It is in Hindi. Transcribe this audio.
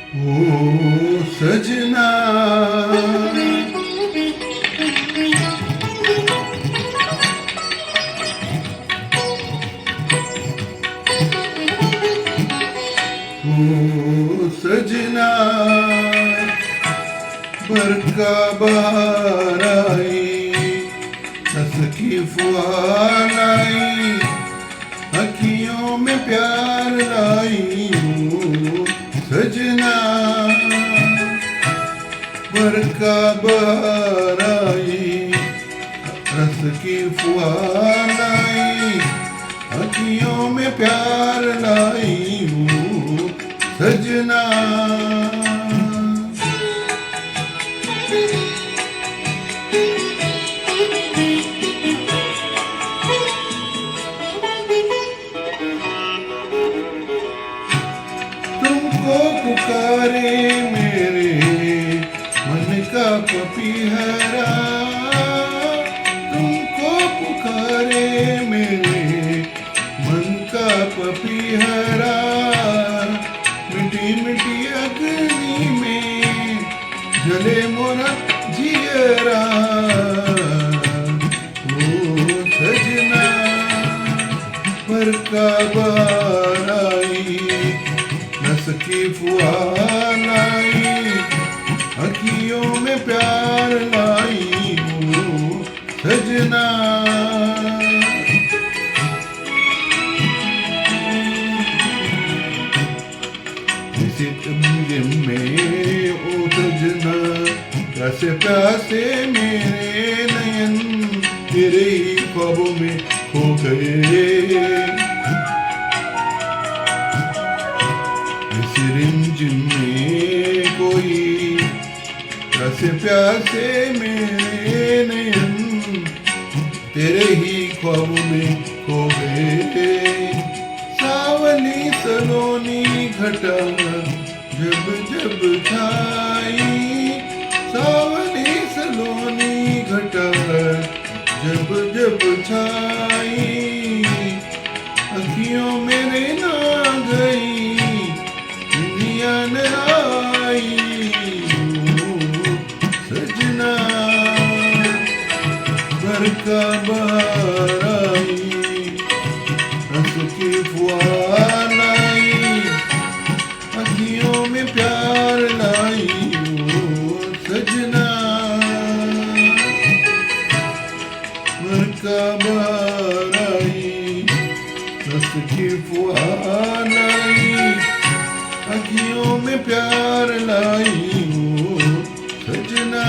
ओ सजना ओ सजना बरका बहार आई हंस की फुहार लाई अखियों में प्यार लाई ओ सजना बरका बहार आई रस की फुहार लाई अखियों में प्यार लाई ओ सजना तुमको पुकारे मेरे मन का पपीहरा तुमको पुकारे मेरे मन का पपीहरा मिटी मिटी अग्नि में जले मोरा जियरा ओ सजना पर का बार आई रस की फुहार लाई अखियों में प्यार लाई ओ सजना इसी तुमगे में ओ सजना कैसे प्यासे मेरे नयन तेरे ही ख्वाबों में खो गए रिमझिम में कोई रस प्यासे मेरे नयन तेरे ही ख्वाब में खो गए सावली सलोनी घटा जब जब छाई सावली सलोनी घटा जब जब छाई अखियों मेरे ना गई आई सजना बरका बार आई हंस की फुहार लाई अखियों में प्यार लाई ओ सजना बरका बार आई हंस की फुहार लाई अखियों में प्यार लाई ओ सजना।